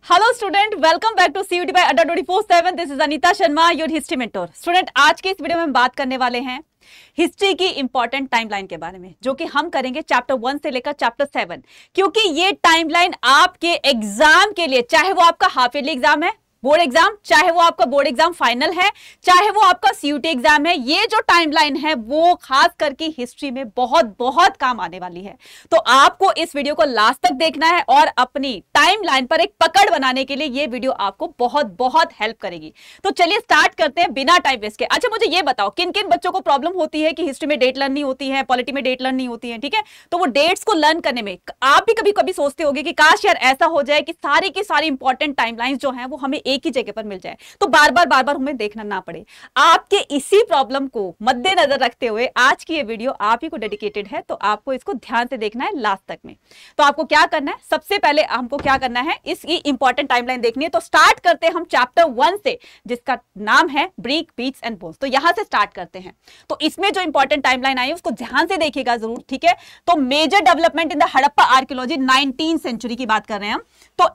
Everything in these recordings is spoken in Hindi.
Hello student, welcome back to CUET by Adda 24/7। This is Anita Sharma, your history mentor. Student, आज के इस वीडियो में हम बात करने वाले हैं हिस्ट्री की इंपॉर्टेंट टाइमलाइन के बारे में, जो कि हम करेंगे चैप्टर 1 से लेकर चैप्टर 7, क्योंकि ये टाइमलाइन आपके एग्जाम के लिए, चाहे वो आपका हाफ ईयरली एग्जाम है, बोर्ड एग्जाम, चाहे वो आपका बोर्ड एग्जाम फाइनल है, चाहे वो आपका सीयूटी एग्जाम है, ये जो टाइमलाइन है वो खास करके हिस्ट्री में बहुत बहुत काम आने वाली है। तो आपको इस वीडियो को लास्ट तक देखना है और अपनी टाइमलाइन पर एक पकड़ बनाने के लिए ये वीडियो आपको बहुत बहुत हेल्प करेगी। तो चलिए स्टार्ट करते हैं बिना टाइम वेस्ट के। अच्छा, मुझे ये बताओ, किन किन बच्चों को प्रॉब्लम होती है कि हिस्ट्री में डेट लर्न नहीं होती है, पॉलिटी में डेट लर्न नहीं होती है? ठीक है, तो वो डेट्स को लर्न करने में आप भी कभी कभी सोचते होंगे कि काश यार ऐसा हो जाए कि सारी की सारी इंपॉर्टेंट टाइमलाइंस जो हैं वो हमें एक ही जगह पर मिल जाए, तो बार बार हमें देखना ना पड़े। आपके इसी प्रॉब्लम को मद्देनजर रखते हुए आज की ये वीडियो आप ही को डेडिकेटेड है, तो आपको इसको ध्यान से देखना है लास्ट तक में। तो आपको क्या करना है, सबसे पहले हमको क्या करना है, इसकी इंपॉर्टेंट टाइमलाइन देखनी है। तो स्टार्ट करते हैं हम चैप्टर 1 से, जिसका नाम है ब्रिक, बीट्स एंड बोन्स। तो यहां से स्टार्ट करते हैं। तो इसमें जो इंपॉर्टेंट टाइमलाइन आई है उसको ध्यान से देखिएगा जरूर, ठीक है। तो major development in the Harappa archaeology, 19वीं सेंचुरी की बात कर रहे हैं हम। तो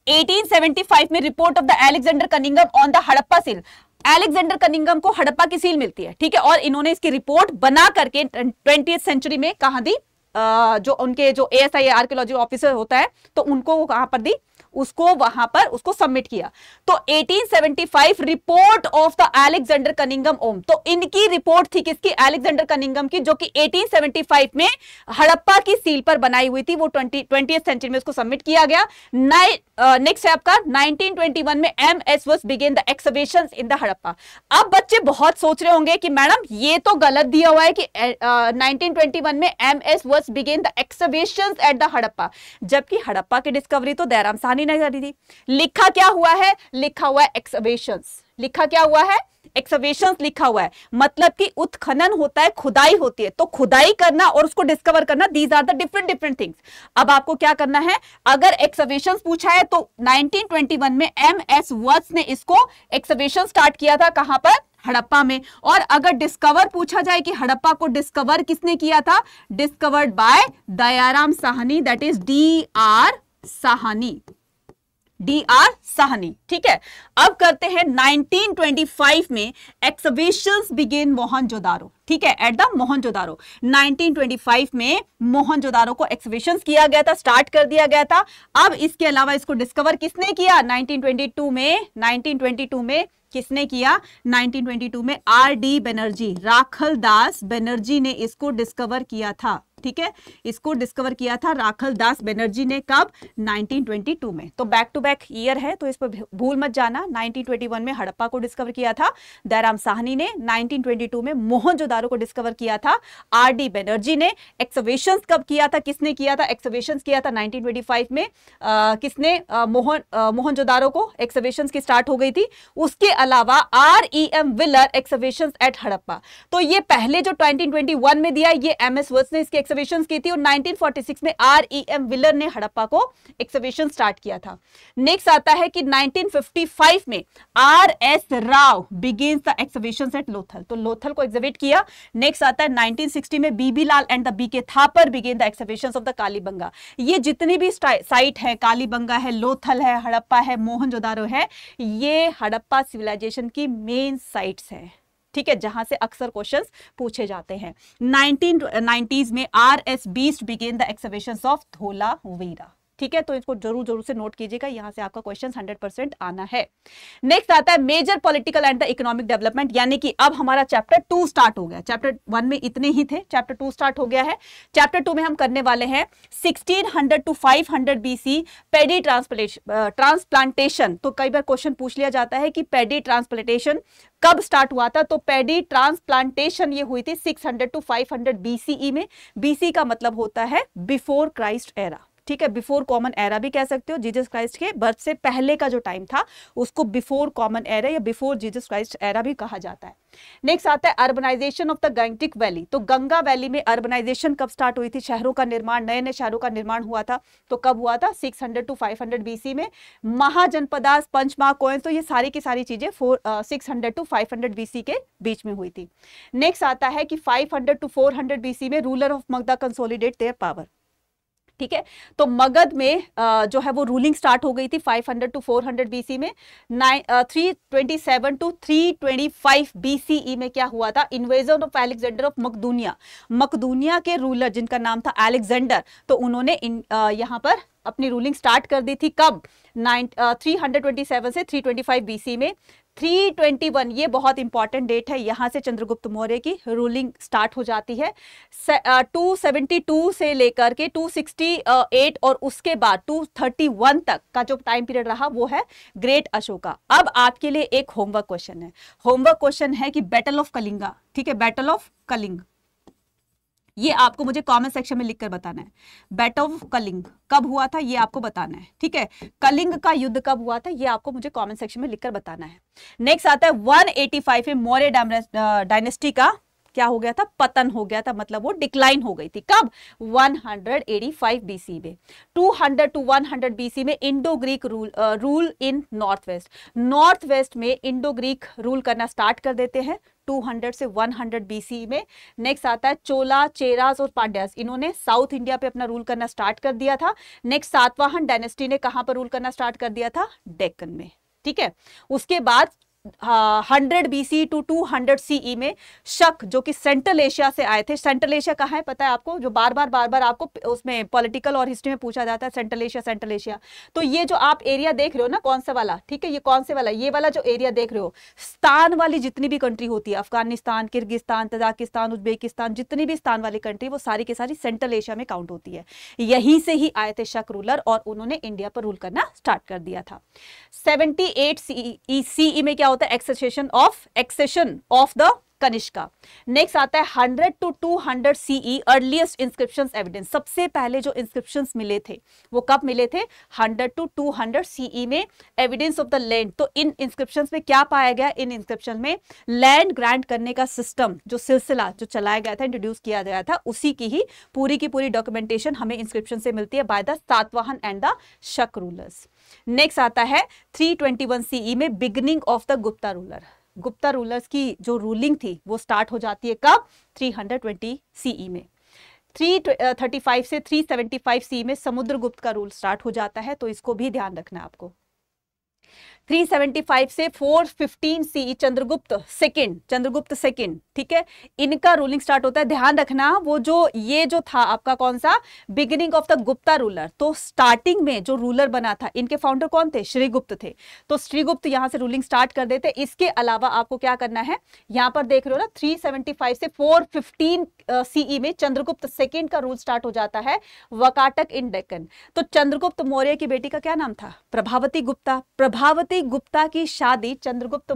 1875 में report of the Alexander Cunningham on the Harappa seal, Alexander Cunningham को हड़प्पा की सील मिलती है, ठीक है। और इन्होंने इसकी रिपोर्ट बना करके 20वीं सेंचुरी में कहां दी, जो उनके जो एएसआई आर्कियोलॉजी ऑफिसर होता है, तो उनको वो कहां पर दी, उसको वहां पर उसको सबमिट किया। तो 1875 report of the Alexander Cunningham ओम, तो इनकी रिपोर्ट थी किसकी, अलेक्जेंडर कनिंघम की, जो कि 1875 में हड़प्पा की सील पर बनाई हुई थी। वो 20वीं सेंचुरी में उसको सबमिट किया गया। नेक्स्ट है आपका 1921 में MS was begin the excavations in the Harappa. अब बच्चे बहुत सोच रहे होंगे कि मैडम ये तो गलत दिया हुआ है कि 1921 में MS was begin the excavations at the Harappa, जबकि हड़प्पा की डिस्कवरी तो दयाराम साहनी ने करी थी। लिखा क्या हुआ है, लिखा हुआ है एक्सकवेशंस। लिखा क्या हुआ है, एक्सकवेशंस लिखा हुआ है। मतलब कि उत्खनन होता है, खुदाई होती है, तो खुदाई करना और उसको डिस्कवर करना, these are the different things. अब आपको क्या करना है, अगर एक्सकवेशंस पूछा है तो 1921 में एमएस वर्ड्स ने इसको एक्सकवेशन स्टार्ट किया था, कहां पर, हड़प्पा में। और अगर डिस्कवर पूछा जाए कि हड़प्पा को डिस्कवर किसने किया था, discovered by Dayaram Sahni, that is DR. Sahni, DR. Sahni, ठीक है। अब करते हैं 1925 में एक्सकवेशंस बिगिन मोहनजोदारो, ठीक है, एट द मोहनजोदारो। 1925 में मोहनजोदारो को एक्सकवेशंस किया गया था, स्टार्ट कर दिया गया था। अब इसके अलावा इसको डिस्कवर किसने किया, 1922 में किसने किया, 1922 में आर.डी. बनर्जी, राखल दास बनर्जी ने इसको डिस्कवर किया था, ठीक है। इसको डिस्कवर किया था राखल दास बनर्जी ने, कब, 1922 में। तो बैक टू बैक ईयर है, तो इस पर भूल मत जाना। 1921 में हड़प्पा को डिस्कवर किया था दयाराम साहनी ने, 1922 में मोहनजोदारो को डिस्कवर किया था आर.डी. बनर्जी ने। एक्सकवेशंस कब किया था, किसने किया था, एक्सकवेशंस किया था 1925 में। किसने, मोहनजोदारो को एक्सकवेशंस की स्टार्ट हो गई थी। उसके अलावा R.E.M. Wheeler excavations eight Harappa, तो ये पहले जो 1921 में दिया, ये एमएस वर्ड्स ने इसकी एक्सकवेशंस की थी, और 1946 में R.E.M. विलर ने हड़प्पा को एक्सकवेशन स्टार्ट किया था। नेक्स्ट आता है कि 1955 में R.S. Rao begins the excavations at Lothal, तो लोथल को एक्सकवेट किया। नेक्स्ट आता है 1960 में B B Lal and the B K Thapar begin the excavations of the Kalibanga. ये जितनी भी साइट है, कालीबंगा है, लोथल है, हड़प्पा है, मोहनजोदारो है, ये हड़प्पा सिविलाइजेशन की मेन साइट्स है, ठीक है, जहां से अक्सर क्वेश्चंस पूछे जाते हैं। 1990s में R.S. Beast begin the excavations of Dholavira, ठीक है। तो इसको जरूर से नोट कीजिएगा, यहां से आपका क्वेश्चन 100% आना है। नेक्स्ट आता है major political and the economic development, यानी कि अब हमारा चैप्टर 2 स्टार्ट हो गया। चैप्टर 1 में इतने ही थे, चैप्टर 2 स्टार्ट हो गया है। चैप्टर 2 में हम करने वाले हैं 1600 to 500 BC पेडी ट्रांसप्लांटेशन। तो कई बार क्वेश्चन पूछ लिया जाता है कि पेडी ट्रांसप्लांटेशन कब स्टार्ट हुआ था, तो पेडी ट्रांसप्लांटेशन ये हुई थी 600 to 500 BCE में। BC का मतलब होता है बिफोर क्राइस्ट एरा, ठीक है, बिफोर कॉमन एरा भी कह सकते हो। जीसस क्राइस्ट के बर्थ से पहले का जो टाइम था उसको बिफोर कॉमन एरा या बिफोर जीसस क्राइस्ट एरा भी कहा जाता है। नेक्स्ट आता है अर्बनाइजेशन ऑफ द गंगटिक वैली, तो गंगा वैली में अर्बनाइजेशन कब स्टार्ट हुई थी, शहरों का निर्माण, नए नए शहरों का निर्माण हुआ था, तो कब हुआ था, 600 to 500 BC में। महाजनपदास, पंचमहा कोयन, तो ये सारी की सारी चीजें 600 to 500 BC के बीच में हुई थी। नेक्स्ट आता है कि 500 to 400 BC में ruler of Magadha consolidate their power, ठीक है। तो मगध में जो है वो रूलिंग स्टार्ट हो गई थी 500 टू 400 बीसी में। 327 टू 325 बीसीई में क्या हुआ था, इन्वेजन ऑफ अलेक्जेंडर ऑफ मकदूनिया। मकदूनिया के रूलर जिनका नाम था अलेक्जेंडर, तो उन्होंने यहाँ पर अपनी रूलिंग स्टार्ट कर दी थी। कब, 327 से 325 बीसी में। 321 ये बहुत इंपॉर्टेंट डेट है, यहां से चंद्रगुप्त मौर्य की रूलिंग स्टार्ट हो जाती है। 272 से लेकर के 268 और उसके बाद 231 तक का जो टाइम पीरियड रहा वो है ग्रेट अशोका। अब आपके लिए एक होमवर्क क्वेश्चन है, होमवर्क क्वेश्चन है कि बैटल ऑफ कलिंगा, ठीक है, बैटल ऑफ कलिंग, ये आपको मुझे कमेंट सेक्शन में लिखकर बताना है। बैटल ऑफ कलिंग कब हुआ था ये आपको बताना है, ठीक है। कलिंग का युद्ध कब हुआ था ये आपको मुझे कमेंट सेक्शन में लिखकर बताना है। नेक्स्ट आता है 185 में मौर्य डायनेस्टी का क्या हो गया था, पतन हो गया था, मतलब वो डिक्लाइन हो गई थी। कब, 185 बीसी में। 200 टू 100 बीसी में Indo Greek rule in north west. North west में इंडो ग्रीक रूल करना स्टार्ट कर देते हैं 200 से 100 बीसी में। नेक्स्ट आता है चोला, चेरास और पांड्यास, इन्होंने साउथ इंडिया पे अपना रूल करना स्टार्ट कर दिया था। नेक्स्ट सातवाहन डायनेस्टी ने कहां पर रूल करना स्टार्ट कर दिया था, डेक्कन में, ठीक है। उसके बाद 100 बीसी टू 200 सीई में शक जो कि सेंट्रल एशिया से आए थे। सेंट्रल एशिया कहाँ है पता है आपको, जो बार बार आपको उसमें पॉलिटिकल और हिस्ट्री में पूछा जाता है, सेंट्रल एशिया, सेंट्रल एशिया। तो ये जो आप एरिया देख रहे हो ना, कौन सा वाला, ठीक है, ये कौन से वाला, ये वाला जो एरिया देख रहे हो, स्थान वाली जितनी भी कंट्री होती है, अफगानिस्तान, किर्गिस्तान, तजाकिस्तान, उज्बेकिस्तान, जितनी भी स्थान वाली कंट्री, वो सारी की सारी सेंट्रल एशिया में काउंट होती है। यहीं से ही आए थे शक रूलर और उन्होंने इंडिया पर रूल करना स्टार्ट कर दिया था। 78 सीई में क्या होता है, accession of the Kanishka. Next आता है 100 to 200 CE earliest inscriptions evidence. सबसे पहले जो इंस्क्रिप्शंस मिले थे वो कब मिले थे, 100 टू 200 सीई में, एविडेंस ऑफ द लैंड। तो इन इंस्क्रिप्शंस में क्या पाया गया, इन इंस्क्रिप्शन में लैंड ग्रांट करने का सिस्टम, जो सिलसिला जो चलाया गया था, इंट्रोड्यूस किया गया था, उसी की ही पूरी की पूरी डॉक्यूमेंटेशन हमें इंस्क्रिप्शन से मिलती है by the Satavahana and the शक रूलर्स। नेक्स्ट आता है 321 सीई में beginning of the Gupta ruler. Gupta rulers की जो रूलिंग थी वो स्टार्ट हो जाती है कब, 320 सीई में। 335 से 375 सीई में समुद्रगुप्त का रूल स्टार्ट हो जाता है, तो इसको भी ध्यान रखना है आपको। 375 से 415 सीई चंद्रगुप्त सेकंड, ठीक है, इनका रूलिंग स्टार्ट होता है। ध्यान रखना वो जो ये जो था आपका कौन सा, beginning of the Gupta ruler, तो स्टार्टिंग में जो रूलर बना था, इनके फाउंडर कौन थे, श्रीगुप्त थे। तो श्रीगुप्त यहां से रूलिंग स्टार्ट कर देते। इसके अलावा आपको क्या करना है, यहां पर देख रहे हो ना, 375 से 415 सीई में चंद्रगुप्त सेकंड का रूल स्टार्ट हो जाता है, वकाटक इन डेक्कन। तो चंद्रगुप्त मौर्य की बेटी का क्या नाम था, प्रभावती गुप्ता। प्रभावती गुप्ता की शादी चंद्रगुप्त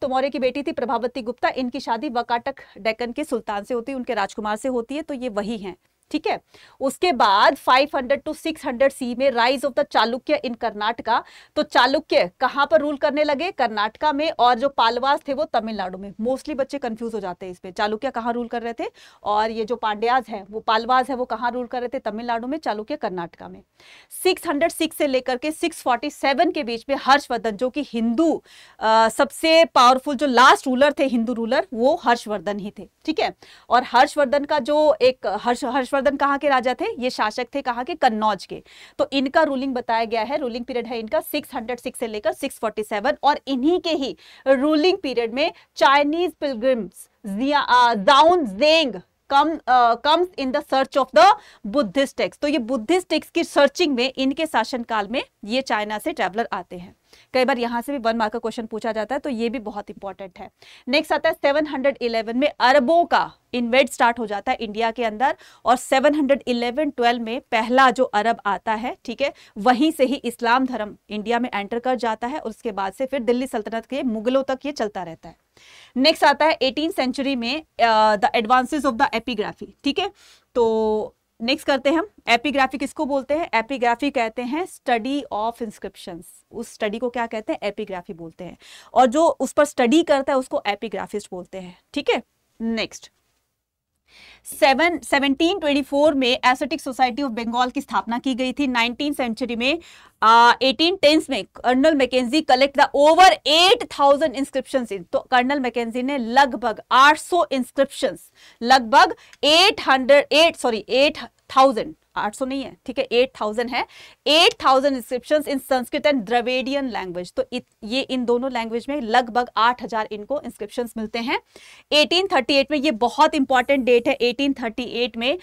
मौर्य की बेटी थी प्रभावती गुप्ता, इनकी शादी वकाटक डेक्कन के सुल्तान से होती है, उनके राजकुमार से होती है, तो ये वही हैं, ठीक है। उसके बाद 500 टू 600 सी में राइज ऑफ द चालुक्य इन कर्नाटका। तो चालुक्य कहां पर रूल करने लगे, कर्नाटका में, और जो पालवास थे वो तमिलनाडु में। मोस्टली बच्चे कंफ्यूज हो जाते हैं इस पे, चालुक्य कहां रूल कर रहे थे, और ये जो पांड्याज है वो पालवास है वो कहां रूल कर रहे थे, तमिलनाडु में, चालुक्य कर्नाटका में। 606 से लेकर के 647 के बीच में हर्षवर्धन, जो कि हिंदू सबसे पावरफुल जो लास्ट रूलर थे, हिंदू रूलर, वो हर्षवर्धन ही थे, ठीक है। और हर्षवर्धन का जो एक हर्षवर्धन कहां के राजा थे, ये शासक थे कहां के, कन्नौज के। तो इनका रूलिंग बताया गया है, रूलिंग पीरियड है इनका 606 से लेकर 647, और इन्हीं के ही रूलिंग पीरियड में Chinese pilgrims Xuanzang comes in the search of the Buddhist text। तो ये बुद्धिस्ट टेक्स्ट की सर्चिंग में इनके शासनकाल में ये चाइना से ट्रैवलर आते हैं। कई बार यहां से भी 1 मार्क का क्वेश्चन पूछा जाता है, तो ये भी बहुत इंपॉर्टेंट है। नेक्स्ट आता है 711 में अरबों का इन्वेड स्टार्ट हो जाता है इंडिया के अंदर, और 711-12 में पहला जो अरब आता है, ठीक है, वहीं से ही इस्लाम धर्म इंडिया में एंटर कर जाता है, और उसके बाद से फिर दिल्ली सल्तनत के मुगलों तक ये चलता रहता है। नेक्स्ट आता है 18th सेंचुरी में the advances of the epigraphy, ठीक है। तो नेक्स्ट करते हैं हम, एपिग्राफी किसको बोलते हैं, एपिग्राफी कहते हैं स्टडी ऑफ इंस्क्रिप्शंस। उस स्टडी को क्या कहते हैं, एपिग्राफी बोलते हैं, और जो उस पर स्टडी करता है उसको एपिग्राफिस्ट बोलते हैं, ठीक है। नेक्स्ट 1724 में एस्थेटिक सोसाइटी ऑफ बंगाल की स्थापना की गई थी। 19th सेंचुरी में 1810 में colonel Mackenzie collect the over 8000 inscriptions in. तो कर्नल मैकेंजी ने लगभग 800 इंस्क्रिप्शंस, लगभग 8,000, 800 नहीं है, ठीक है, 8,000 है, 8,000 inscriptions in Sanskrit and Dravidian language. तो ये इन दोनों लैंग्वेज में लगभग 8,000 इनको इंस्क्रिप्शंस मिलते हैं। 1838 में, ये बहुत इंपॉर्टेंट डेट है, 1838 में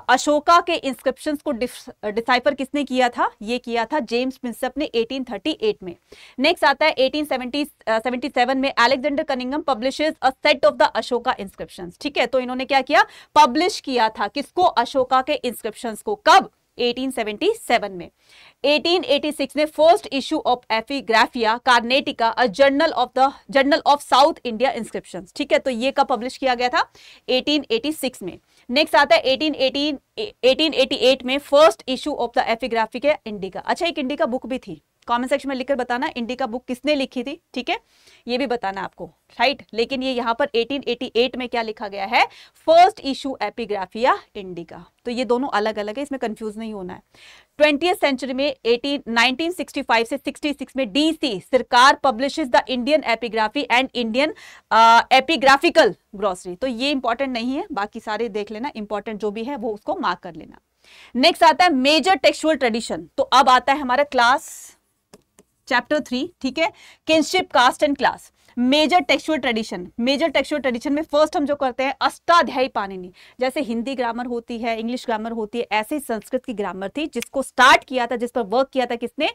अशोका के इंस्क्रिप्शंस को डिसाइफर किसने किया था? ये किया था जेम्स प्रिंसेप ने 1838 में। नेक्स्ट आता है 1877 में Alexander Cunningham publishes a set of the Ashoka inscriptions. ठीक है, तो इन्होंने क्या किया? पब्लिश किया था किसको? अशोका के इंस्क्रिप्शंस को। कब? 1877 में। 1886 में first issue of Epigraphia Carnatica a journal of South India inscriptions. ठीक है, तो ये कब पब्लिश किया गया था? 1886 में। नेक्स्ट आता है 1888 में first issue of the Epigraphica indica. अच्छा, एक इंडिका बुक भी थी, कमेंट सेक्शन में लिखकर बताना इंडिका बुक किसने लिखी थी। ठीक है, ये भी बताना आपको, राइट। लेकिन ये यहाँ पर 1888 में क्या लिखा गया है? First issue Epigraphia Indica. तो ये दोनों अलग अलग है, इसमें कंफ्यूज नहीं होना है। 20th सेंचुरी में 1965 से 66 में डीसी सरकार publishes the Indian epigraphy and Indian epigraphical grocery. तो ये इंपॉर्टेंट नहीं है, बाकी सारे देख लेना, इंपॉर्टेंट जो भी है वो उसको मार्क कर लेना। नेक्स्ट आता है मेजर टेक्सचुअल ट्रेडिशन। तो अब आता है हमारा क्लास चैप्टर 3, ठीक है, kingship, caste and class. Major textual tradition. Major textual tradition में फर्स्ट हम जो करते हैं अष्टाध्यायी पाणिनि। जैसे हिंदी ग्रामर होती है, इंग्लिश ग्रामर होती है, ऐसे ही संस्कृत की ग्रामर थी जिसको स्टार्ट किया था, जिस पर वर्क किया था किसने?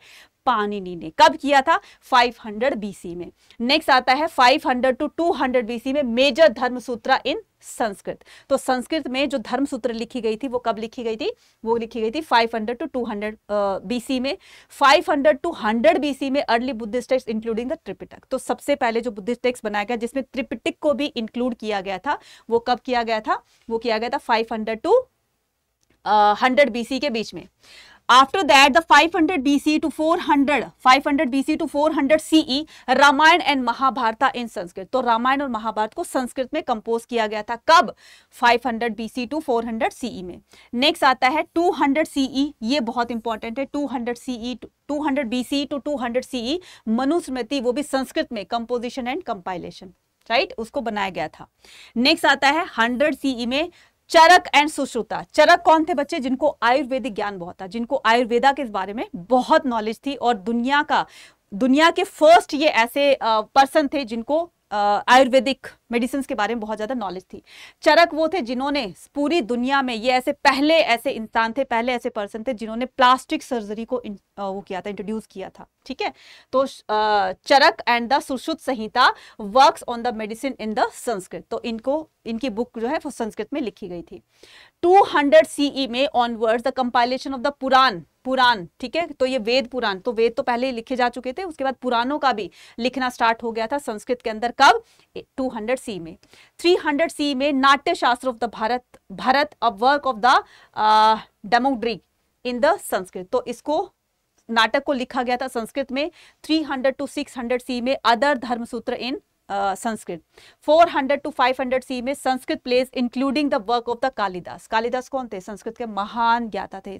पाणिनि ने। कब किया था? 500 बीसी में। नेक्स्ट आता है 500 टू 200 बीसी में मेजर धर्मसूत्रा इन संस्कृत। तो संस्कृत में जो धर्मसूत्र लिखी गई थी वो कब लिखी गई थी? वो लिखी गई थी 500 टू 200 बीसी में। 500 टू 100 बीसी में early Buddhist text including the Tripitaka. तो सबसे पहले जो बुद्धिस्ट टेक्स्ट बनाया गया जिसमें त्रिपिटक को भी इंक्लूड किया गया था, वो कब किया गया था? वो किया गया था 500 टू 100 बीसी के बीच में। After that, the 500 BC to 400 CE, Ramayana and Mahabharata in Sanskrit. तो रामायण और महाभारत को संस्कृत में कंपोज किया गया था। कब? 500 BC टू 400 CE में। नेक्स्ट आता है 200 CE, ये बहुत इंपॉर्टेंट है। 200 BC टू 200 CE मनुस्मृति, वो भी संस्कृत में, कंपोजिशन एंड कंपाइलेशन, राइट, उसको बनाया गया था। नेक्स्ट आता है 100 CE में चरक एंड सुश्रुता। चरक कौन थे बच्चे? जिनको आयुर्वेदिक ज्ञान बहुत था, जिनको आयुर्वेदा के बारे में बहुत नॉलेज थी, और दुनिया के फर्स्ट ये ऐसे पर्सन थे जिनको आयुर्वेदिक मेडिसिन के बारे में बहुत ज्यादा नॉलेज थी। चरक वो थे जिन्होंने पूरी दुनिया में, ये पहले ऐसे इंसान थे, पहले ऐसे पर्सन थे जिन्होंने प्लास्टिक सर्जरी को वो किया था, इंट्रोड्यूस किया था। ठीक है, तो Charaka and the Sushruta Samhita works on the medicine in the Sanskrit. तो इनकी बुक जो है वो संस्कृत में लिखी गई थी। 200 CE में onwards the compilation of the Purana, ठीक है, तो ये वेद पुराण, तो वेद तो पहले ही लिखे जा चुके थे, उसके बाद पुराणों का भी लिखना स्टार्ट हो गया था संस्कृत के अंदर। कब? 200 CE में। 300 CE में Natya Shastra of the Bharata a work of the dramatic in the Sanskrit. तो इसको नाटक को लिखा गया था संस्कृत में। 300 टू 600 CE में other Dharmasutra in Sanskrit. 400 to 500 CE में Sanskrit place including the work of the Kalidasa. Kalidasa कौन थे? संस्कृत के महान ज्ञाता थे,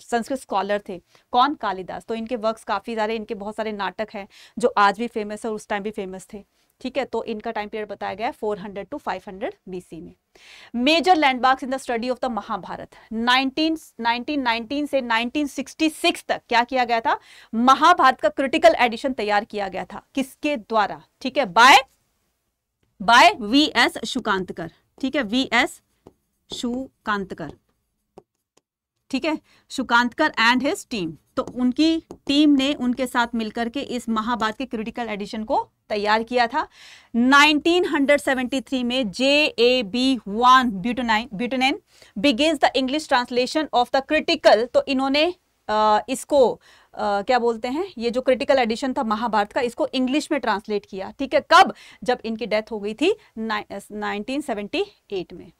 संस्कृत स्कॉलर थे। कौन? कालिदास। तो इनके वर्क्स काफी सारे, इनके बहुत सारे नाटक हैं जो आज भी फेमस है और उस टाइम भी फेमस थे। ठीक है, तो इनका टाइम पीरियड बताया गया है 400 टू 500 BC में। Major landmarks in the study of the Mahabharata. 1919 से 1966 तक क्या किया गया था? महाभारत का क्रिटिकल एडिशन तैयार किया गया था। किसके द्वारा? ठीक है, बाय VS शुकांतकर। ठीक है, VS शुकांतकर, ठीक है, शुकांतकर एंड हिज टीम। तो उनकी टीम ने उनके साथ मिलकर के इस महाभारत के क्रिटिकल एडिशन को तैयार किया था। 1973 में JAB van Buitenen begins the English translation of the critical. तो इन्होंने इसको क्या बोलते हैं, ये जो क्रिटिकल एडिशन था महाभारत का, इसको इंग्लिश में ट्रांसलेट किया। ठीक है, कब? जब इनकी डेथ हो गई थी 1978 में।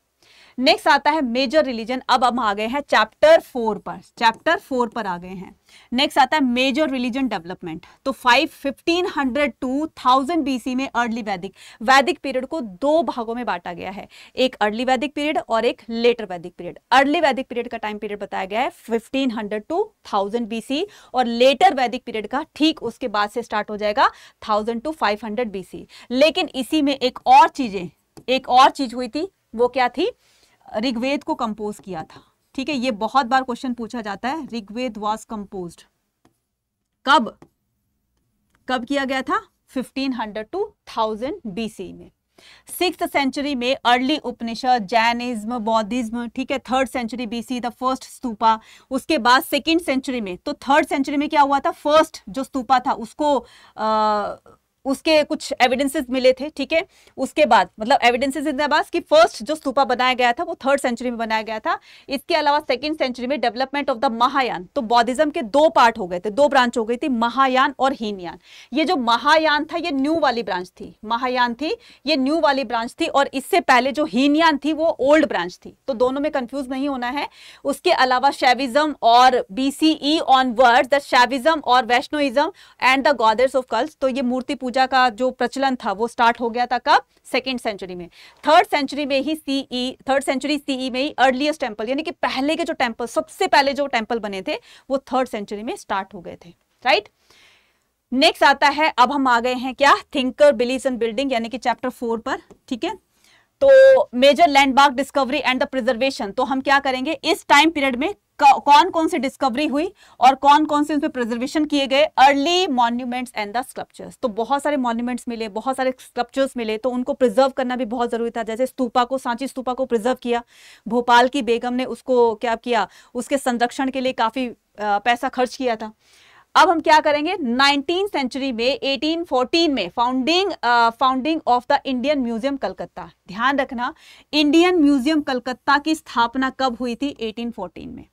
नेक्स्ट आता है मेजर रिलीजन। अब हम आ गए हैं चैप्टर 4 पर आ गए हैं। नेक्स्ट आता है मेजर रिलीजन डेवलपमेंट। तो 1500 टू 1000 BC में अर्ली वैदिक पीरियड को 2 भागों में बांटा गया है, एक अर्ली वैदिक पीरियड और एक लेटर वैदिक पीरियड। अर्ली वैदिक पीरियड का टाइम पीरियड बताया गया है 1500 टू 1000 BC, और लेटर वैदिक पीरियड का ठीक उसके बाद से स्टार्ट हो जाएगा 1000 टू 500 BC। लेकिन इसी में एक और चीज हुई थी, वो क्या थी? ऋग्वेद को कंपोज किया था। ठीक है, ये बहुत बार क्वेश्चन पूछा जाता है। ऋग्वेद वाज कंपोज्ड कब किया गया था? 1500 to 1000 BC में। 6th सेंचुरी में अर्ली उपनिषद, जैनिज्म, बौद्धिज्म, ठीक है। 3rd century BC the first stupa. उसके बाद 2nd सेंचुरी में, तो 3rd सेंचुरी में क्या हुआ था? फर्स्ट जो स्तूपा था उसको उसके कुछ एविडेंसेस मिले थे, ठीक है। उसके बाद मतलब एविडेंसेस इन द पास कि फर्स्ट जो स्तूपा बनाया गया था वो 3rd सेंचुरी में बनाया गया था। इसके अलावा 2nd सेंचुरी में डेवलपमेंट ऑफ द महायान, तो बौद्धिज्म के 2 पार्ट हो गए थे, 2 ब्रांच हो गई थी, महायान और हीनयान। ये जो महायान था ये न्यू वाली ब्रांच थी, महायान थी ये न्यू वाली ब्रांच थी, और इससे पहले जो हीनयान थी वो ओल्ड ब्रांच थी, तो दोनों में कंफ्यूज नहीं होना है। उसके अलावा शैविज्म और BCE ऑनवर्ड्स द शैविज्म और Vaishnavism and the goddess of cults, तो ये मूर्ति पूजा का जो प्रचलन था वो स्टार्ट हो गया था कब? 2nd सेंचुरी में। 3rd सेंचुरी में ही थर्ड सेंचुरी CE में ही अर्लीस्ट टेंपल, यानी कि पहले के जो टेंपल, सबसे पहले जो टेंपल बने थे वो 3rd सेंचुरी में स्टार्ट हो गए थे, राइट। नेक्स्ट आता है, अब हम आ गए हैं क्या? थिंकर, बिलीव्स एंड बिल्डिंग, यानी कि चैप्टर 4 पर, ठीक है। तो major landmark discovery and the preservation, तो हम क्या करेंगे इस टाइम पीरियड में कौन कौन सी डिस्कवरी हुई और कौन कौन से उसमें प्रिजर्वेशन किए गए? Early monuments and the sculptures, तो बहुत सारे मॉन्यूमेंट्स मिले, बहुत सारे स्कल्पचर्स मिले, तो उनको प्रिजर्व करना भी बहुत जरूरी था। जैसे स्तूपा को, सांची स्तूपा को प्रिजर्व किया, भोपाल की बेगम ने उसको क्या किया, उसके संरक्षण के लिए काफी पैसा खर्च किया था। अब हम क्या करेंगे? 19th सेंचुरी में 1814 में founding of the Indian museum Calcutta. ध्यान रखना, इंडियन म्यूजियम कलकत्ता की स्थापना कब हुई थी? 1814 में।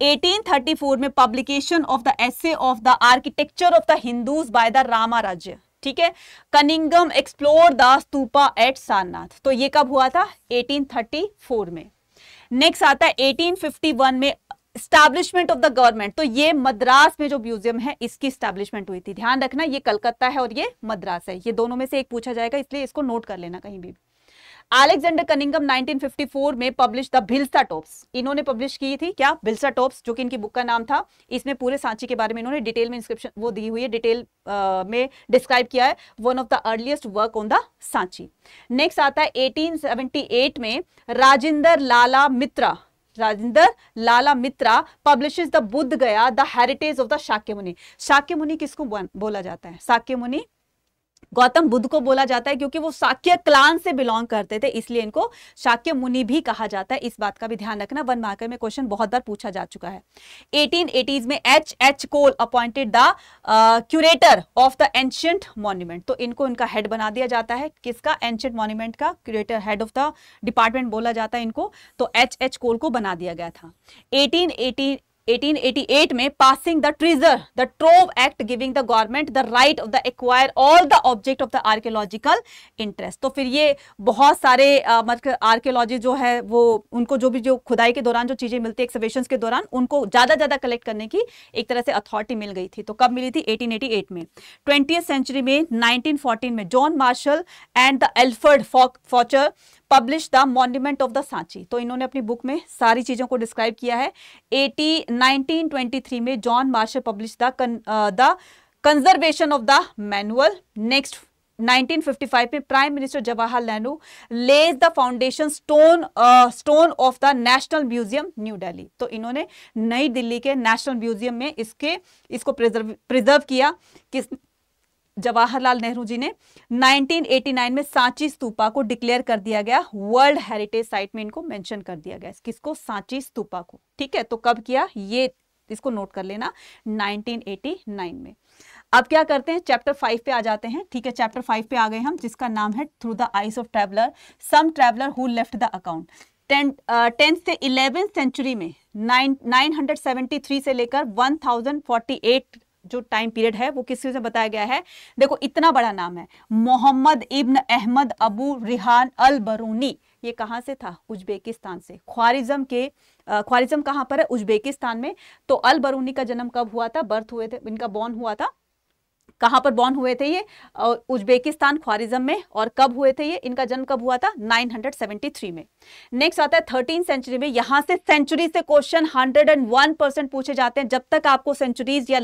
1834 में publication of the essay of the architecture of the Hindus by the Ramarajya, ठीक है। Cunningham explore the stupa at Sarnath, तो ये कब हुआ था? 1834 में। नेक्स्ट आता है 1851 में स्टैब्लिशमेंट ऑफ द गवर्नमेंट, तो ये मद्रास में जो म्यूजियम है इसकी स्टैब्लिशमेंट हुई थी। ध्यान रखना, ये कलकत्ता है और ये मद्रास है, ये दोनों में से एक पूछा जाएगा, इसलिए इसको नोट कर लेना कहीं भी। अलेक्जेंडर कनिंगम 1954 में पब्लिश द भिल्सा टॉप्स, इन्होंने पब्लिश की थी क्या? भिल्सा टॉप्स, जो कि इनकी बुक का नाम था। इसमें पूरे सांची के बारे में इन्होंने डिटेल में इंस्क्रिप्शन वो दी हुई है, डिटेल में डिस्क्राइब किया है। One of the earliest work on the Sanchi. Next आता है 1878 में राजेंद्र लाला मित्रा पब्लिशेस द बुद्ध गया the heritage of the Shakya मुनि। शाक्य मुनि किसको बोला जाता है? शाक्य मुनि गौतम बुद्ध को बोला जाता है, क्योंकि वो शाक्य क्लान से बिलोंग करते थे, इसलिए इनको शाक्य मुनि भी कहा जाता है। इस बात का भी ध्यान रखना, 1 मार्कर में क्वेश्चन बहुत बार पूछा जा चुका है। 1880s में H Cole appointed the curator of the ancient monument, तो इनको इनका हेड बना दिया जाता है। किसका? एंशिएंट मॉन्यूमेंट का curator, head of the department बोला जाता है इनको, तो H कोल को बना दिया गया था। 1888 में passing the trove act giving the government the right of the acquire all the object of the archaeological interest, तो फिर ये बहुत सारे मतलब आर्कियोलॉजी जो है वो उनको जो खुदाई के दौरान जो चीजें मिलती है एक्सकवेशंस के दौरान, उनको ज्यादा कलेक्ट करने की एक तरह से अथॉरिटी मिल गई थी। तो कब मिली थी? 1888 में। 20th सेंचुरी में 1914 में John Marshall and the Alfred Foucher publish the monument of the Sanchi, तो इन्होंने अपनी बुक में सारी चीजों को डिस्क्राइब किया है। 1923 में John martial publish the conservation of the manual. Next 1955 में prime minister Jawaharlal Nehru Lay's the foundation stone of the national museum new Delhi, तो इन्होंने नई दिल्ली के नेशनल म्यूजियम में इसको प्रिजर्व किया। किस? जवाहरलाल नेहरू जी ने। 1989 में सांची स्तूपा को डिक्लेयर कर दिया गया वर्ल्ड हेरिटेज साइट में, इनको मेंशन कर दिया गया। किसको? सांची स्तूपा को, ठीक है। तो कब किया? ये इसको नोट कर लेना, 1989 में। अब क्या करते हैं? चैप्टर 5 पे आ जाते हैं, ठीक है। चैप्टर 5 पे आ गए हम, जिसका नाम है through the eyes of traveller, some traveller who left the account. 10th से 11th सेंचुरी में 973 से लेकर 1048 जो टाइम पीरियड है वो किस से बताया गया है? देखो इतना बड़ा नाम है, मोहम्मद इब्न अहमद अबू रिहान अल बरूनी। ये कहां से था? उज्बेकिस्तान से। ख्वारिज्म कहां पर है? उज्बेकिस्तान में। तो अल बरूनी का जन्म कब हुआ था? बर्थ हुए थे, इनका बॉर्न हुआ था कहाँ पर बॉर्न हुए थे ये? उज्बेकिस्तान, ख्वारिज्म में। और कब हुए थे ये? इनका जन्म कब हुआ था? 973 में। नेक्स्ट आता है 13th सेंचुरी में। यहां से सेंचुरी से क्वेश्चन 101% पूछे जाते हैं। जब तक आपको सेंचुरीज या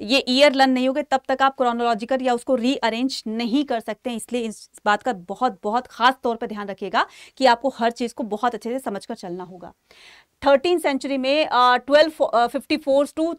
ये ईयर लर्न नहीं होगे तब तक आप क्रोनोलॉजिकल या उसको रीअरेंज नहीं कर सकते। इसलिए इस बात का बहुत बहुत खास तौर पर ध्यान रखिएगा कि आपको हर चीज को बहुत अच्छे से समझकर चलना होगा। 13th सेंचुरी में 1254 टू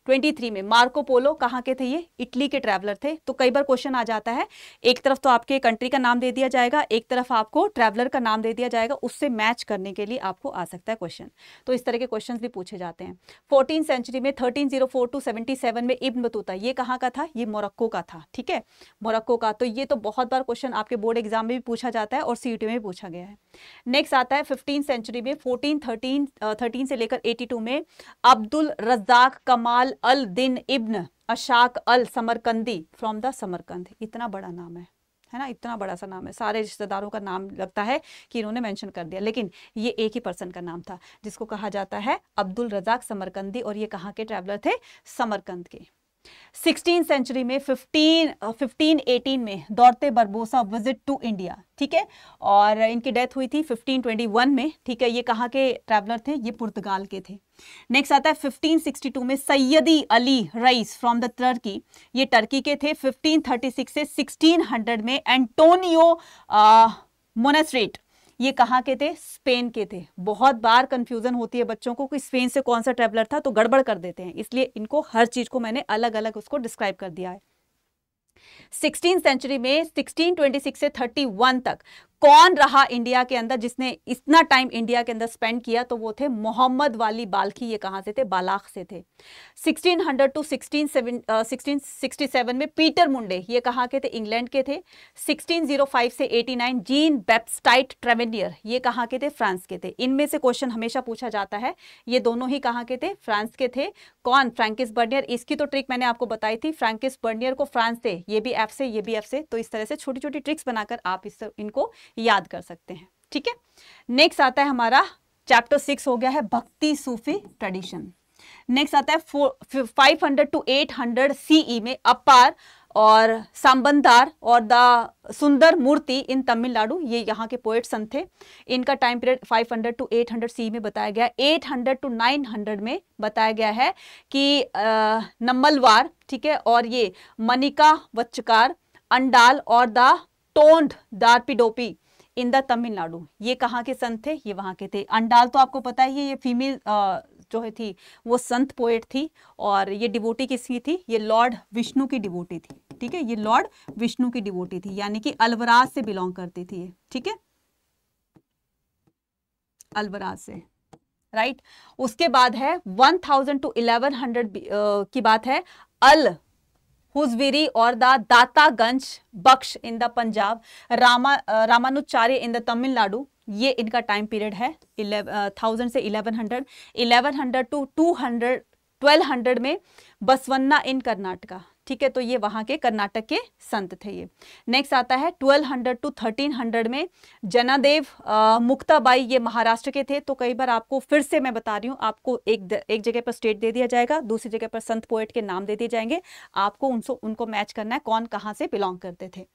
1323 में मार्को पोलो कहाँ के थे? ये इटली के ट्रैवलर थे। तो कई बार क्वेश्चन आ जाता है, एक तरफ तो आपके कंट्री का नाम दे दिया जाएगा, एक तरफ आपको ट्रैवलर का नाम दे दिया जाएगा, उससे मैच करने के लिए आपको आ सकता है क्वेश्चन। तो इस तरह के क्वेश्चन भी पूछे जाते हैं। 14th सेंचुरी में 1304 टू 77 में इब्न बतूता, ये कहाँ का था? ये मोरक्को का था। ठीक है, मोरक्को का। तो ये तो बहुत बार क्वेश्चन आपके बोर्ड एग्जाम में भी पूछा जाता है और सीयूटी में भी पूछा गया है। नेक्स्ट आता है 15th सेंचुरी में 13 से लेकर 82 में अब्दुल रज़ाक कमाल अल दिन इब्न अशाक अल समरकंदी फ्रॉम द समरकंद। इतना बड़ा नाम है ना, इतना बड़ा सा नाम है। सारे रिश्तेदारों का नाम लगता है कि इन्होंने मेंशन कर दिया, लेकिन ये एक ही पर्सन का नाम था जिसको कहा जाता है अब्दुल रज़ाक समरकंदी। और ये कहाँ के ट्रैवलर थे? समरकंद के। 16th सेंचुरी में 1518 में दौड़ते बरबोसा विजिट टू इंडिया। ठीक है, और इनकी डेथ हुई थी 1521 में। ठीक है, ये कहाँ के ट्रैवलर थे? ये पुर्तगाल के थे। नेक्स्ट आता है 1562 में सैयदी Ali rice from the Turkey, ये टर्की के थे। 1536 से 1600 में एंटोनियो मोनेस्ट्रेट, ये कहाँ के थे? स्पेन के थे। बहुत बार कंफ्यूजन होती है बच्चों को कि स्पेन से कौन सा ट्रैवलर था, तो गड़बड़ कर देते हैं, इसलिए इनको हर चीज को मैंने अलग अलग उसको डिस्क्राइब कर दिया है। 16th सेंचुरी में 1626 से 31 तक कौन रहा इंडिया के अंदर जिसने इतना टाइम इंडिया के अंदर स्पेंड किया? तो वो थे मोहम्मद वाली बाल्खी। ये कहां से थे? बालाख से थे। 1600 टू 1667 में पीटर मुंडे, ये कहां के थे? इंग्लैंड के थे। 1605 से 89 जीन बैप्टाइट ट्रेवेनियर, ये कहां के थे? फ्रांस के थे। इनमें से क्वेश्चन हमेशा पूछा जाता है, ये दोनों ही कहां के थे? फ्रांस के थे। कौन? Francois Bernier. इसकी तो ट्रिक मैंने आपको बताई थी, फ्रैंकिस बर्नियर को फ्रांस से, ये भी एफ से, ये भी एफ से। तो इस तरह से छोटी छोटी ट्रिक्स बनाकर आप इनको याद कर सकते हैं। ठीक है, नेक्स्ट आता है हमारा चैप्टर 6 हो गया है भक्ति सूफी ट्रेडिशन। नेक्स्ट आता है 500 टू 800 सीई में अपार और सांबंदार और द सुंदर मूर्ति इन तमिलनाडु, ये यहाँ के पोएट संत थे। इनका टाइम पीरियड 500 टू 800 सी में बताया गया। 800 टू 900 में बताया गया है कि नम्मलवार, ठीक है, और ये मनिका वच्चकार, अंडाल और the Tondar Adippodi in the Tamil Nadu, ये कहाँ के संत थे? ये वहां के थे। अंडाल तो आपको पता ही है, ये फीमेल जो है थी वो संत पोएट थी, और ये डिवोटी किसकी थी? ये लॉर्ड विष्णु की डिवोटी थी। ठीक है, ये लॉर्ड विष्णु की डिवोटी थी, यानी कि अलवराज से बिलोंग करती थी ये। ठीक है, अलवराज से, राइट। उसके बाद है 1000 टू 1100 की बात है अल हुजविरी और the Data Ganj Bakhsh in the Punjab, Ramanujacharya in the Tamil Nadu, ये इनका टाइम पीरियड है 1000 से 1100। 1100 टू 1200 में बसवन्ना इन कर्नाटका। ठीक है, तो ये वहां के कर्नाटक के संत थे ये। नेक्स्ट आता है 1200 टू 1300 में जनादेव मुक्ताबाई, ये महाराष्ट्र के थे। तो कई बार आपको फिर से मैं बता रही हूँ, आपको एक जगह पर स्टेट दे दिया जाएगा, दूसरी जगह पर संत पोएट के नाम दे दिए जाएंगे, आपको उनको मैच करना है कौन कहाँ से बिलोंग करते थे।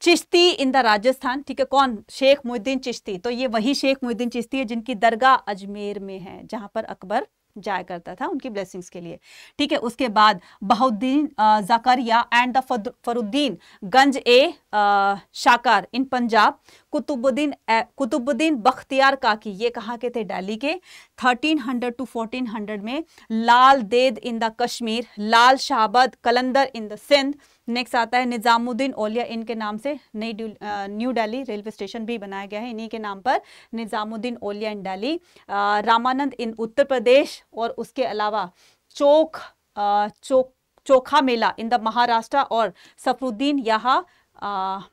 चिश्ती इन द राजस्थान, ठीक है, कौन? शेख मुहिद्दीन चिश्ती। तो ये वही शेख मुहिद्दीन चिश्ती है जिनकी दरगाह अजमेर में है, जहां पर अकबर जाया करता था उनकी ब्लेसिंग्स के लिए। ठीक है, उसके बाद बहाउद्दीन ज़करिया एंड द फरुद्दीन गंज ए शाकार इन पंजाब, कुतुबुद्दीन बख्तियार काकी, ये कहाँ के थे? दिल्ली के। 1300 टू 1400 में Lal Ded in the Kashmir, Lal Shahbaz Qalandar in the Sindh. Next आता है निजामुद्दीन औलिया, इनके नाम से न्यू दिल्ली रेलवे स्टेशन भी बनाया गया है इन्हीं के नाम पर, निजामुद्दीन औलिया इन दिल्ली। रामानंद इन उत्तर प्रदेश, और उसके अलावा चोखा मेला इन द महाराष्ट्र, और सफरुद्दीन यहाँ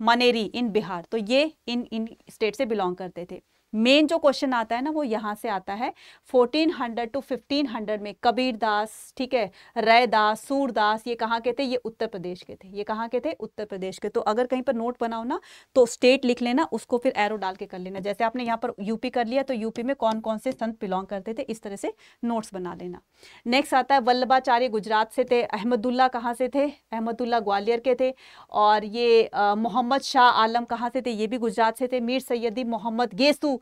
मनेरी इन बिहार। तो ये इन स्टेट से बिलोंग करते थे। मेन जो क्वेश्चन आता है ना वो यहाँ से आता है 1400 to 1500 में कबीर दास, ठीक है, रैदास, सूरदास, ये कहाँ के थे? ये उत्तर प्रदेश के थे। ये कहाँ के थे? उत्तर प्रदेश के। तो अगर कहीं पर नोट बनाओ ना तो स्टेट लिख लेना, उसको फिर एरो डाल के कर लेना। जैसे आपने यहाँ पर यूपी कर लिया तो यूपी में कौन कौन से संत बिलोंग करते थे, इस तरह से नोट्स बना लेना। नेक्स्ट आता है वल्लभाचार्य गुजरात से थे, अहमदुल्ला कहाँ से थे? अहमदुल्ला ग्वालियर के थे। और ये मोहम्मद शाह आलम कहाँ से थे? ये भी गुजरात से थे। मीर सैयदी मोहम्मद गेसू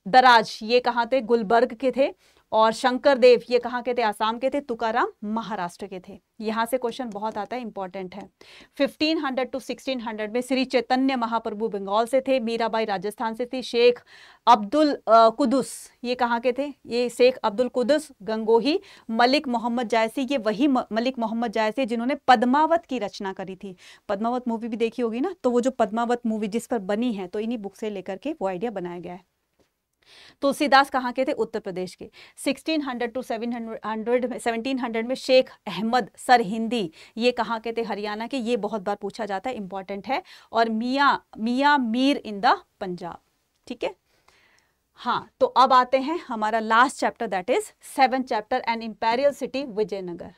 दराज, ये कहाँ थे? गुलबर्ग के थे। और शंकर देव, ये कहाँ के थे? आसाम के थे। तुकाराम महाराष्ट्र के थे। यहाँ से क्वेश्चन बहुत आता है, इंपॉर्टेंट है। 1500 to 1600 में श्री चैतन्य महाप्रभु बंगाल से थे। मीराबाई राजस्थान से थी। शेख अब्दुल कुदुस, ये कहाँ के थे? ये शेख अब्दुल कुदुस गंगोही। मलिक मोहम्मद जायसी, ये वही मलिक मोहम्मद जायसी जिन्होंने पद्मावत की रचना करी थी। पद्मावत मूवी भी देखी होगी ना, तो वो जो पद्मावत मूवी जिस पर बनी है, तो इन्हीं बुक से लेकर के वो आइडिया बनाया गया है। तुलसीदास कहाँ के थे? उत्तर प्रदेश के। 1600 to 1700 में शेख अहमद सर हिंदी, ये कहाँ के थे? हरियाणा के। ये बहुत बार पूछा जाता है, इंपॉर्टेंट है। और मियां मीर इन द पंजाब, ठीक है। हाँ, तो अब आते हैं हमारा last chapter, that is 7th chapter, an imperial city Vijayanagar.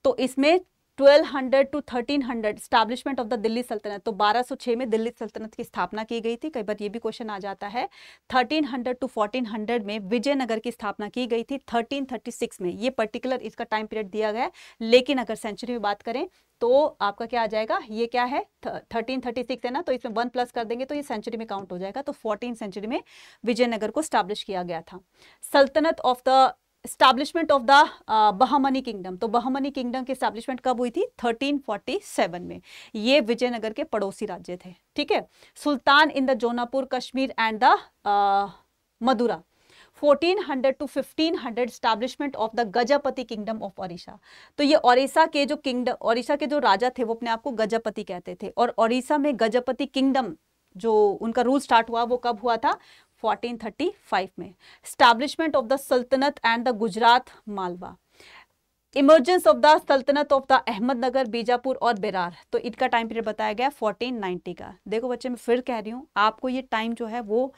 तो इसमें 1200 to 1300 establishment of the Delhi sultanate, तो 1206 में दिल्ली सल्तनत की स्थापना की गई थी। कई बार ये भी क्वेश्चन आ जाता है। 1300 to 1400 में विजयनगर की स्थापना की गई थी। 1336 में, ये पर्टिकुलर इसका टाइम पीरियड दिया गया है, लेकिन अगर सेंचुरी में बात करें तो आपका क्या आ जाएगा? ये क्या है? 1336 है ना, तो इसमें 1 प्लस कर देंगे तो ये सेंचुरी में काउंट हो जाएगा। तो 14th सेंचुरी में विजयनगर को स्टैब्लिश किया गया था। सल्तनत of the establishment of the Bahmani kingdom, तो बहमनी किंगडम की स्टैब्लिशमेंट कब हुई थी? 1347 में। ये विजयनगर के पड़ोसी राज्य थे, ठीक है। सुल्तान in the Jaunpur Kashmir and the Madura. 1400 to 1500 establishment of the Gajapati kingdom of Odisha. तो ये ओडिशा के जो किंगडम, ओडिशा के जो राजा थे वो अपने आप को गजपति कहते थे। और ओडिशा में गजपति किंगडम जो उनका रूल स्टार्ट हुआ वो कब हुआ था? 1435 में। स्टैब्लिशमेंट ऑफ द सल्तनत and the Gujarat Malwa. Emergence of the sultanate of the Ahmednagar, Bijapur और बेरार, तो इनका टाइम पीरियड बताया गया 1490 का। देखो बच्चे, मैं फिर कह रही हूँ, आपको ये टाइम जो है वो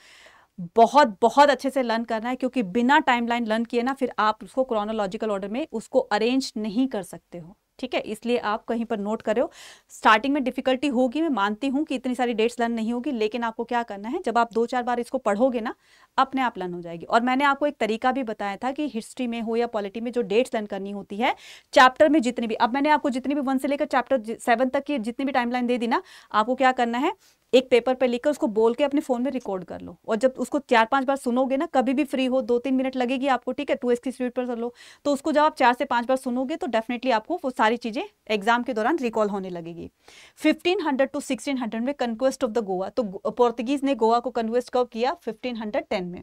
बहुत बहुत अच्छे से लर्न करना है, क्योंकि बिना टाइमलाइन लर्न किए ना फिर आप उसको क्रोनोलॉजिकल ऑर्डर में उसको अरेंज नहीं कर सकते हो, ठीक है। इसलिए आप कहीं पर नोट करो। स्टार्टिंग में डिफिकल्टी होगी, मैं मानती हूँ कि इतनी सारी डेट्स लर्न नहीं होगी, लेकिन आपको क्या करना है, जब आप 2-4 बार इसको पढ़ोगे ना, अपने आप लर्न हो जाएगी। और मैंने आपको एक तरीका भी बताया था कि हिस्ट्री में हो या पॉलिटी में जो डेट्स लर्न करनी होती है, चैप्टर में जितनी भी, अब मैंने आपको जितनी भी 1 से लेकर चैप्टर 7 तक की जितनी भी टाइमलाइन दे दी ना, आपको क्या करना है, एक पेपर पे लिखकर उसको बोल के अपने फोन में रिकॉर्ड कर लो। और जब उसको 4-5 बार सुनोगे ना, कभी भी फ्री हो, 2-3 मिनट लगेगी आपको, ठीक है, 2x की स्पीड पर कर लो, तो उसको जब आप 4 से 5 बार सुनोगे तो डेफिनेटली आपको वो सारी चीजें एग्जाम के दौरान रिकॉल होने लगेगी। 1500 to 1600 में कन्क्वेस्ट ऑफ द गोवा, तो पोर्तुगीज ने गोवा को कन्क्वेस्ट कब किया? 1510 में।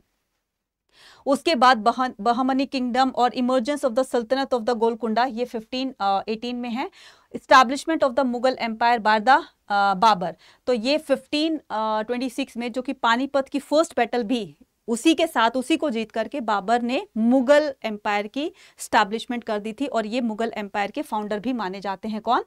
उसके बाद बहमनी किंगडम और emergence of the sultanate of the Golconda, ये 1518 में है। Establishment of the Mughal empire by the Babur, तो ये 1526 में, जो कि पानीपत की फर्स्ट बैटल भी उसी के साथ, उसी को जीत करके बाबर ने मुगल एम्पायर की स्टैब्लिशमेंट कर दी थी। और ये मुगल एम्पायर के फाउंडर भी माने जाते हैं, कौन?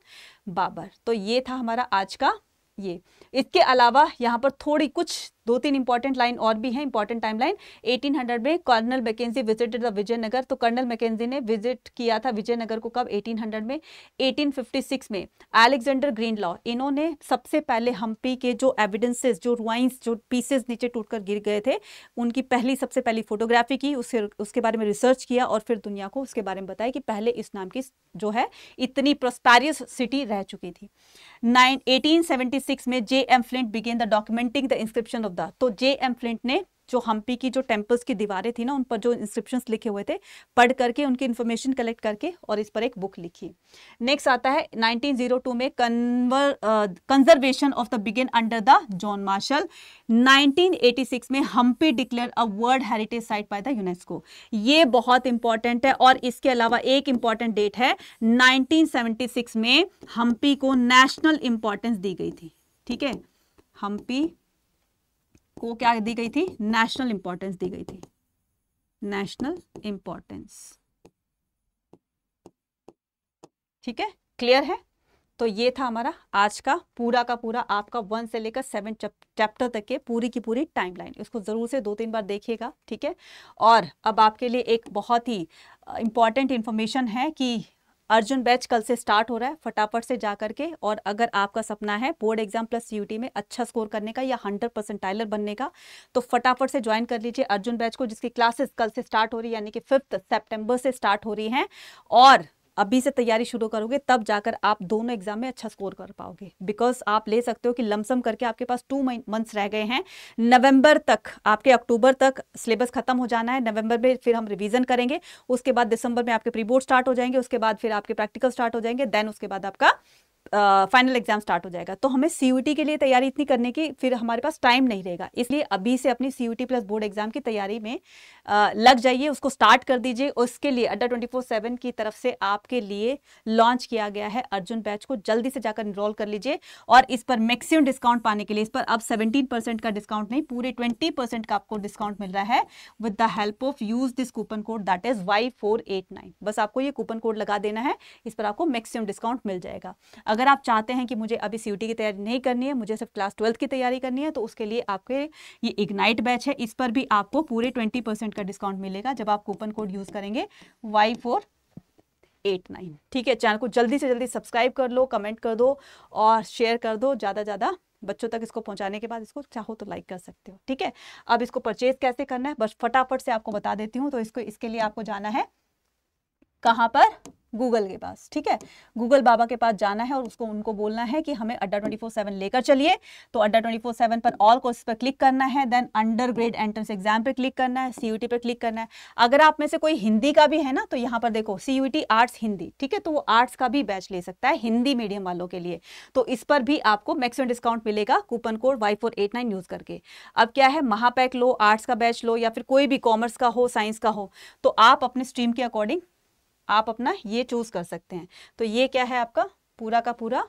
बाबर। तो ये था हमारा आज का ये। इसके अलावा यहाँ पर थोड़ी कुछ 2-3 इंपॉर्टेंट लाइन और भी हैं, इंपॉर्टेंट टाइमलाइन। 1800 में colonel Mackenzie visited the Vijayanagar, तो कर्नल मैकेंजी ने विजिट किया था विजयनगर को कब? 1800 में। 1856 में अलेक्जेंडर ग्रीनलॉ, इन्होंने सबसे पहले हम्पी के जो एविडेंसेस, जो रुइंस, जो पीसेस नीचे टूटकर गिर गए थे, उनकी सबसे पहली फोटोग्राफी की, उसके बारे में रिसर्च किया और फिर दुनिया को उसके बारे में बताया कि पहले इस नाम की जो है इतनी प्रोस्पेरियस सिटी रह चुकी थी। 1876 में J.M. Flint began the documenting the inscription of the, तो J.M. फ्लिंट ने जो हम्पी की जो टेम्पल्स की दीवारें थी ना, उन पर जो इंस्क्रिप्शंस लिखे हुए थे, पढ़ करके उनकी इंफॉर्मेशन कलेक्ट करके और इस पर एक बुक लिखी। नेक्स्ट आता है 1902 में conservation of the begin under the John Marshall. 1986 में Hampi declare a world heritage site by the UNESCO, ये बहुत इंपॉर्टेंट है। और इसके अलावा एक इंपॉर्टेंट डेट है, 1976 में हम्पी को नेशनल इंपॉर्टेंस दी गई थी, ठीक है। हम्पी को क्या दी गई थी? नेशनल इंपॉर्टेंस दी गई थी, नेशनल इंपॉर्टेंस, ठीक है, क्लियर है। तो ये था हमारा आज का पूरा आपका 1 से लेकर 7 चैप्टर तक के पूरी की पूरी टाइमलाइन। इसको जरूर से 2-3 बार देखिएगा, ठीक है। और अब आपके लिए एक बहुत ही इंपॉर्टेंट इंफॉर्मेशन है कि अर्जुन बैच कल से स्टार्ट हो रहा है, फटाफट से जा करके। और अगर आपका सपना है बोर्ड एग्जाम प्लस सीयूटी में अच्छा स्कोर करने का या 100% बनने का, तो फटाफट से ज्वाइन कर लीजिए अर्जुन बैच को, जिसकी क्लासेस कल से स्टार्ट हो रही है, यानी कि 5 सितंबर से स्टार्ट हो रही हैं। और अभी से तैयारी शुरू करोगे तब जाकर आप दोनों एग्जाम में अच्छा स्कोर कर पाओगे। बिकॉज आप ले सकते हो कि लमसम करके आपके पास 2 मंथ्स रह गए हैं। नवंबर तक, आपके अक्टूबर तक सिलेबस खत्म हो जाना है। नवंबर में फिर हम रिवीजन करेंगे, उसके बाद दिसंबर में आपके प्री बोर्ड स्टार्ट हो जाएंगे, उसके बाद फिर आपके प्रैक्टिकल स्टार्ट हो जाएंगे, देन उसके बाद आपका फाइनल एग्जाम स्टार्ट हो जाएगा। तो हमें सीयूटी के लिए तैयारी इतनी करने की फिर हमारे पास टाइम नहीं रहेगा। इसलिए अभी से अपनी सीयूटी प्लस बोर्ड एग्जाम की तैयारी में लग जाइए, उसको स्टार्ट कर दीजिए। उसके लिए अड्डा 24/7 की तरफ से आपके लिए लॉन्च किया गया है अर्जुन बैच को, जल्दी से जाकर इनरोल कर लीजिए। और इस पर मैक्सिमम डिस्काउंट पाने के लिए, इस पर अब 17% का डिस्काउंट नहीं, पूरे 20% का आपको डिस्काउंट मिल रहा है with the help of use this coupon code, that is Y489। बस आपको ये कूपन कोड लगा देना है, इस पर आपको मैक्सिमम डिस्काउंट मिल जाएगा। अगर आप चाहते हैं कि मुझे अभी सीयूटी की तैयारी नहीं करनी है, मुझे सिर्फ क्लास 12 की तैयारी करनी है, तो उसके लिए आपके ये इग्नाइट बैच है, इस पर भी आपको पूरे 20% का डिस्काउंट मिलेगा जब आप कूपन कोड यूज करेंगे Y489। ठीक है, चैनल को जल्दी से जल्दी सब्सक्राइब कर लो, कमेंट कर दो और शेयर कर दो ज़्यादा ज़्यादा बच्चों तक। इसको पहुंचाने के बाद इसको चाहो तो लाइक कर सकते हो, ठीक है। अब इसको परचेज कैसे करना है बस फटाफट से आपको बता देती हूँ। तो इसके लिए आपको जाना है कहाँ पर, गूगल के पास, ठीक है। गूगल बाबा के पास जाना है और उनको बोलना है कि हमें अड्डा 24/7 लेकर चलिए। तो अड्डा 24/7 पर ऑल कोर्सेज पर क्लिक करना है, then under grade entrance exam पर क्लिक करना है, सीयूटी पर क्लिक करना है। अगर आप में से कोई हिंदी का भी है ना, तो यहाँ पर देखो सीयूटी आर्ट्स हिंदी, ठीक है, तो वो आर्ट्स का भी बैच ले सकता है हिंदी मीडियम वालों के लिए। तो इस पर भी आपको मैक्सिमम डिस्काउंट मिलेगा कूपन कोड Y489 यूज करके। अब क्या है, महापैक लो, आर्ट्स का बैच लो, या फिर कोई भी कॉमर्स का हो, साइंस का हो, तो आप अपने स्ट्रीम के अकॉर्डिंग आप अपना ये चूज कर सकते हैं। तो ये क्या है, आपका पूरा का पूरा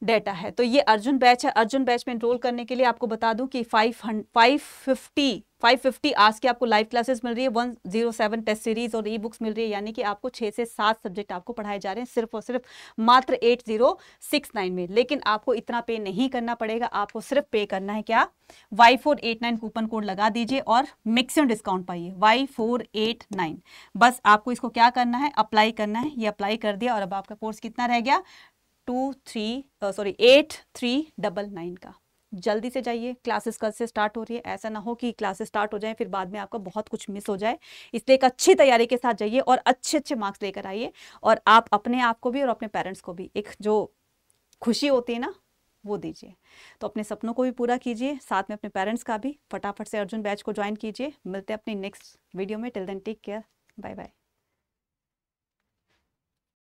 डेटा है। तो ये अर्जुन बैच है। अर्जुन बैच में एनरोल करने के लिए आपको बता दूं कि 550 आवर्स की आपको लाइव क्लासेस मिल रही है, 107 टेस्ट सीरीज और ई बुक्स मिल रही है, यानी कि आपको 6 से 7 सब्जेक्ट आपको पढ़ाए जा रहे हैं सिर्फ और सिर्फ मात्र 8069 में। लेकिन आपको इतना पे नहीं करना पड़ेगा, आपको सिर्फ पे करना है क्या, Y489 कूपन कोड लगा दीजिए और मैक्सिमम डिस्काउंट पाइए Y489। बस आपको इसको क्या करना है, अप्लाई करना है। ये अप्लाई कर दिया और अब आपका कोर्स कितना रह गया, 8399 का। जल्दी से जाइए, क्लासेस कल से स्टार्ट हो रही है। ऐसा ना हो कि क्लासेस स्टार्ट हो जाए फिर बाद में आपका बहुत कुछ मिस हो जाए। इसलिए एक अच्छी तैयारी के साथ जाइए और अच्छे अच्छे मार्क्स लेकर आइए। और आप अपने आप को भी और अपने पेरेंट्स को भी एक जो खुशी होती है ना, वो दीजिए। तो अपने सपनों को भी पूरा कीजिए, साथ में अपने पेरेंट्स का भी। फटाफट से अर्जुन बैच को ज्वाइन कीजिए। मिलते हैं अपनी नेक्स्ट वीडियो में। Till then take care, bye bye.